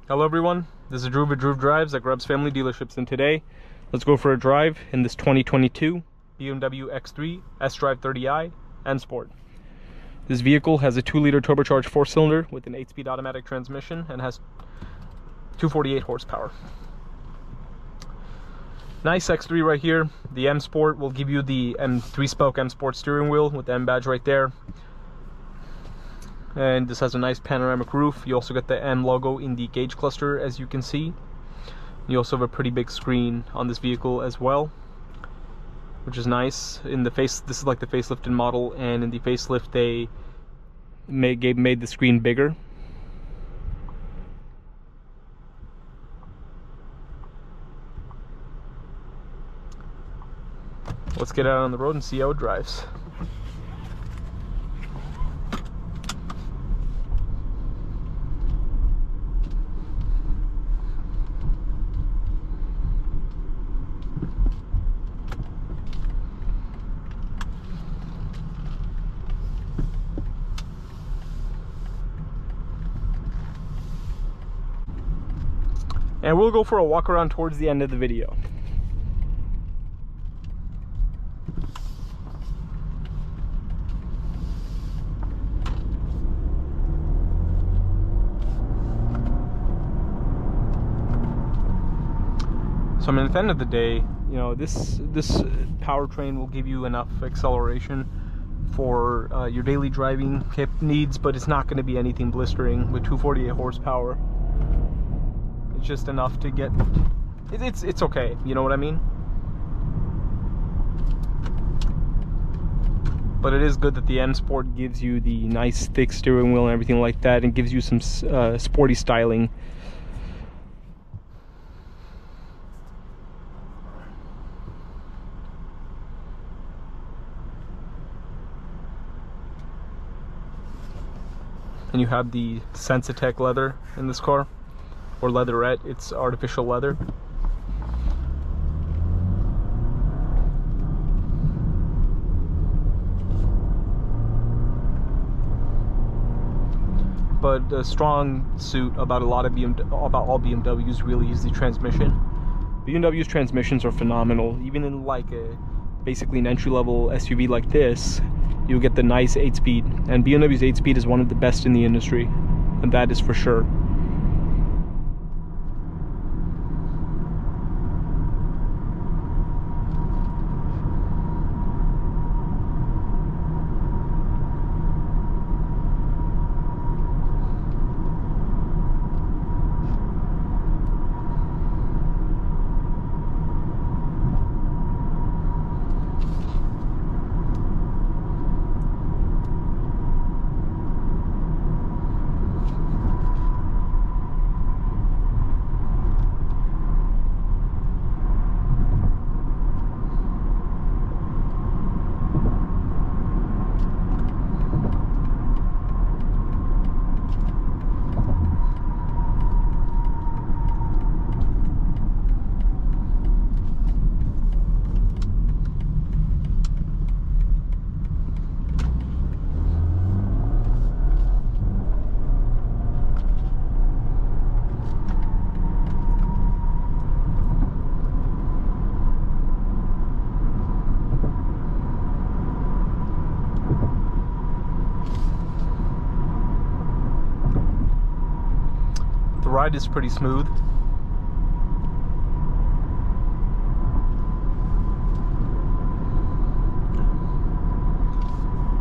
Hello everyone, this is Drew with Drew Drives at Grubbs Family Dealerships, and today let's go for a drive in this 2022 BMW X3, sDrive30i, and Sport. This vehicle has a 2-liter turbocharged 4-cylinder with an 8-speed automatic transmission and has 248 horsepower. Nice X3 right here. The M Sport will give you the M3-spoke M Sport steering wheel with the M badge right there. And this has a nice panoramic roof. You also get the M logo in the gauge cluster, as you can see. You also have a pretty big screen on this vehicle as well, which is nice. In the face, this is like the facelifted model, and in the facelift they made the screen bigger. Let's get out on the road and see how it drives. And we'll go for a walk around towards the end of the video. So I mean, at the end of the day, you know, this powertrain will give you enough acceleration for your daily driving needs, but it's not going to be anything blistering with 248 horsepower. It's just enough to get it's okay, you know what I mean? But it is good that the M Sport gives you the nice thick steering wheel and everything like that, and gives you some sporty styling. And you have the Sensitech leather in this car, or leatherette. It's artificial leather. But a strong suit about all BMWs really is the transmission. BMW's transmissions are phenomenal. Even in like basically an entry-level SUV like this, you'll get the nice 8-speed, and BMW's 8-speed is one of the best in the industry, and that is for sure. The ride is pretty smooth.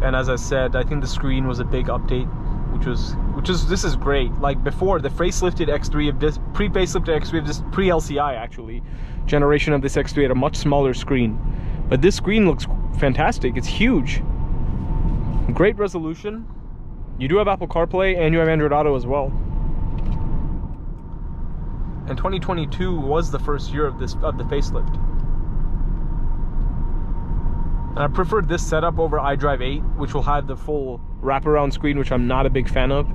And as I said, I think the screen was a big update, this is great. Like before, the facelifted X3 of this pre-facelifted X3 of this pre-LCI actually generation of this X3 had a much smaller screen, but this screen looks fantastic. It's huge, great resolution. You do have Apple CarPlay and you have Android Auto as well. And 2022 was the first year of the facelift. And I preferred this setup over iDrive 8, which will have the full wraparound screen, which I'm not a big fan of.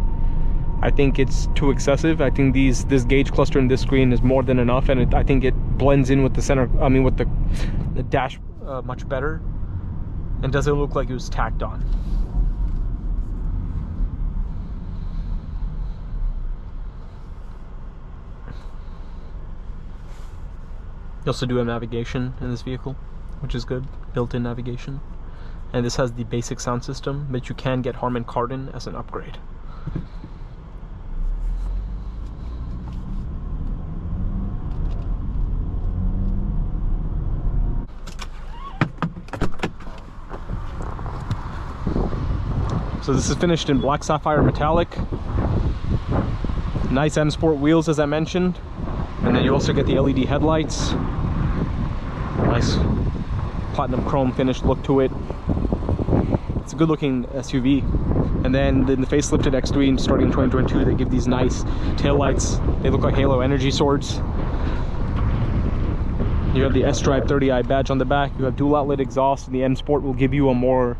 I think it's too excessive. I think this gauge cluster in this screen is more than enough, and I think it blends in with the center. I mean, with the dash much better, and doesn't look like it was tacked on. You also do have navigation in this vehicle, which is good, built-in navigation. And this has the basic sound system, but you can get Harman Kardon as an upgrade. So this is finished in black sapphire metallic. Nice M Sport wheels, as I mentioned. And then you also get the LED headlights. Nice platinum chrome finished look to it. It's a good looking SUV. And then in the facelifted X3 starting in 2022, they give these nice taillights. They look like Halo energy swords. You have the sDrive30i badge on the back. You have dual outlet exhaust, and the M Sport will give you a more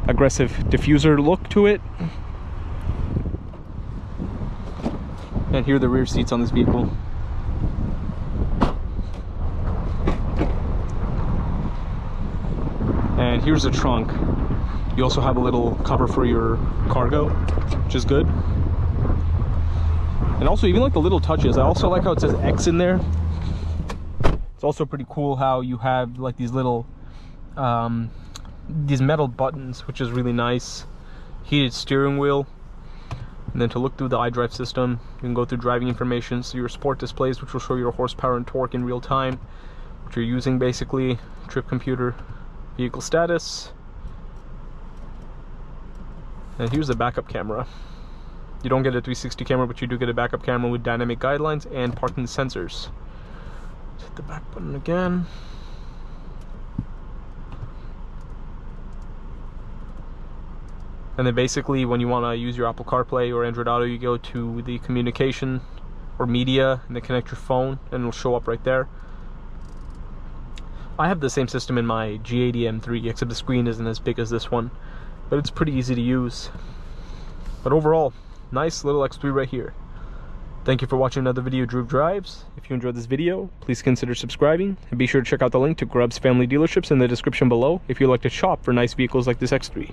aggressive diffuser look to it. And here are the rear seats on this vehicle. And here's the trunk. You also have a little cover for your cargo, which is good. And also, even like the little touches, I also like how it says X in there. It's also pretty cool how you have like these little these metal buttons, which is really nice. Heated steering wheel. And then to look through the iDrive system, you can go through driving information, so your sport displays, which will show your horsepower and torque in real time, which you're using basically, trip computer, vehicle status. And here's the backup camera. You don't get a 360 camera, but you do get a backup camera with dynamic guidelines and parking sensors. Let's hit the back button again. And then basically when you want to use your Apple CarPlay or Android Auto, you go to the communication or media and then connect your phone and it'll show up right there. I have the same system in my G80 M3, except the screen isn't as big as this one, but it's pretty easy to use. But overall, nice little X3 right here. Thank you for watching another video of Drew Drives. If you enjoyed this video, please consider subscribing and be sure to check out the link to Grubb's Family Dealerships in the description below if you'd like to shop for nice vehicles like this X3.